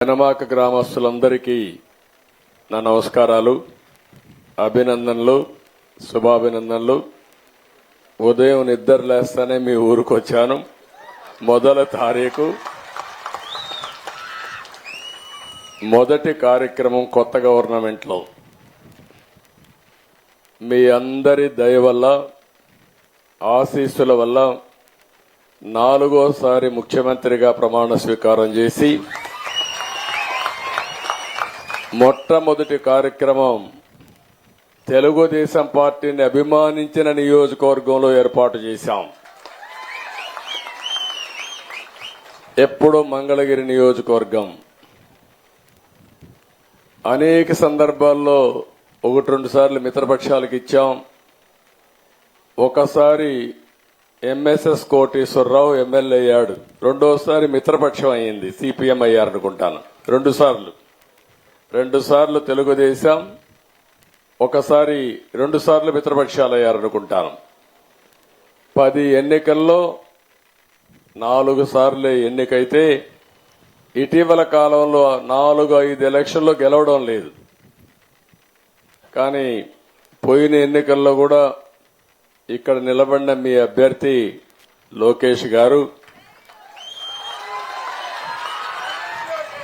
పెనమాక గ్రామస్తులందరికీ నా నమస్కారాలు, అభినందనలు, శుభాభినందనలు. ఉదయం నిద్ర లేస్తానే మీ ఊరికి వచ్చాను. మొదటి తారీఖు మొదటి కార్యక్రమం కొత్త గవర్నమెంట్లో మీ అందరి దయ వల్ల, ఆశీస్సుల వల్ల 4వసారి ముఖ్యమంత్రిగా ప్రమాణ స్వీకారం చేసి మొట్టమొదటి కార్యక్రమం తెలుగుదేశం పార్టీని అభిమానించిన నియోజకవర్గంలో ఏర్పాటు చేశాం. ఎప్పుడు మంగళగిరి నియోజకవర్గం. అనేక సందర్భాల్లో 1-2 సార్లు మిత్రపక్షాలకు ఇచ్చాం. ఒకసారి ఎంఎస్ఎస్ కోటేశ్వరరావు ఎమ్మెల్యే అయ్యాడు. 2వసారి మిత్రపక్షం అయింది, సిపిఎం అయ్యారనుకుంటాను. 2 సార్లు తెలుగుదేశం, 2 సార్లు మిత్రపక్షాలు అయ్యారనుకుంటాను. 10 ఎన్నికల్లో 4 సార్లు ఎన్నికైతే ఇటీవల కాలంలో 4-5 ఎలక్షన్లో గెలవడం లేదు. కానీ పోయిన ఎన్నికల్లో కూడా ఇక్కడ నిలబడిన మీ అభ్యర్థి లోకేష్ గారు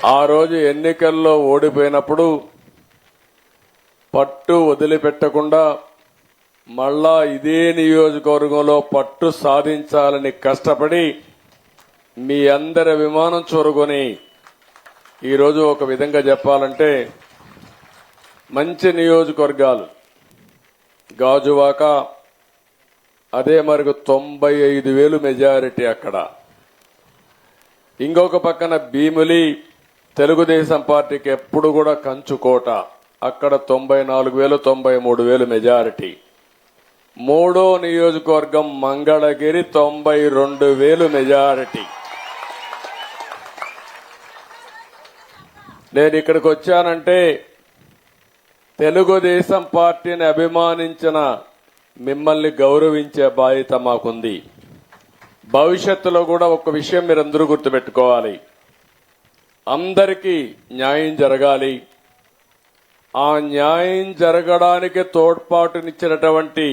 ఆ రోజు ఎన్నికల్లో ఓడిపోయినప్పుడు పట్టు వదిలిపెట్టకుండా మళ్ళా ఇదే నియోజకవర్గంలో పట్టు సాధించాలని కష్టపడి మీ అందరి అభిమానం చూరుకొని ఈరోజు ఒక విధంగా చెప్పాలంటే మంచి నియోజకవర్గాలు గాజువాక, అదే మరికి 95,000 మెజారిటీ అక్కడ. ఇంకొక పక్కన భీమిలి తెలుగుదేశం పార్టీకి ఎప్పుడు కూడా కంచుకోట, అక్కడ 94,000 93,000 మెజారిటీ. 3వ నియోజకవర్గం మంగళగిరి 92,000 మెజారిటీ. నేను ఇక్కడికి వచ్చానంటే తెలుగుదేశం పార్టీని అభిమానించిన మిమ్మల్ని గౌరవించే బాధ్యత మాకుంది. భవిష్యత్తులో కూడా ఒక విషయం మీరందరూ గుర్తుపెట్టుకోవాలి, అందరికీ న్యాయం జరగాలి. ఆ న్యాయం జరగడానికి తోడ్పాటునిచ్చినటువంటి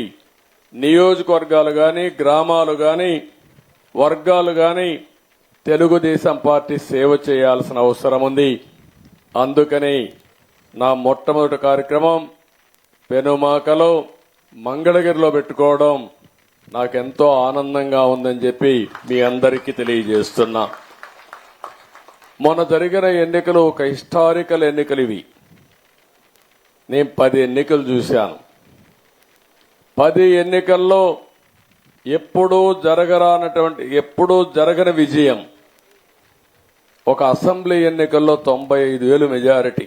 నియోజకవర్గాలు గాని, గ్రామాలు గాని, వర్గాలు గాని తెలుగుదేశం పార్టీ సేవ చేయాల్సిన అవసరం ఉంది. అందుకని నా మొట్టమొదటి కార్యక్రమం పెనుమాకలో, మంగళగిరిలో పెట్టుకోవడం నాకెంతో ఆనందంగా ఉందని చెప్పి మీ అందరికీ తెలియజేస్తున్నా. మొన్న జరిగిన ఎన్నికలు ఒక హిస్టారికల్ ఎన్నికలు ఇవి. నేను 10 ఎన్నికలు చూశాను. 10 ఎన్నికల్లో ఎప్పుడూ జరగని విజయం. ఒక అసెంబ్లీ ఎన్నికల్లో 95,000 మెజారిటీ,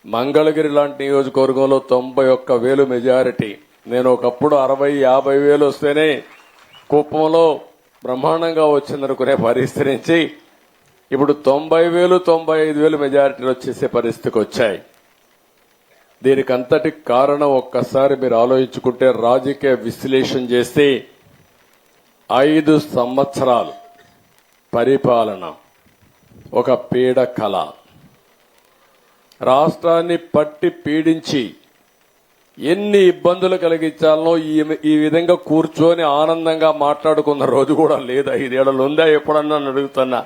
మంగళగిరి లాంటి నియోజకవర్గంలో 91,000 మెజారిటీ. నేను ఒకప్పుడు 60,000-50,000 వస్తేనే కుప్పంలో బ్రహ్మాండంగా వచ్చిందనుకునే పరిస్థితి నుంచి ఇప్పుడు 90,000-95,000 మెజారిటీలు వచ్చేసే పరిస్థితికి వచ్చాయి. దీనికి అంతటి కారణం ఒక్కసారి మీరు ఆలోచించుకుంటే, రాజకీయ విశ్లేషణ చేస్తే 5 సంవత్సరాలు పరిపాలన, ఒక పీడ కళ, రాష్ట్రాన్ని పట్టి పీడించి ఎన్ని ఇబ్బందులు కలిగించాలనో ఈ విధంగా కూర్చొని ఆనందంగా మాట్లాడుకున్న రోజు కూడా లేదు. 5 ఏళ్లు ఉందా ఎప్పుడన్నా అడుగుతున్నా.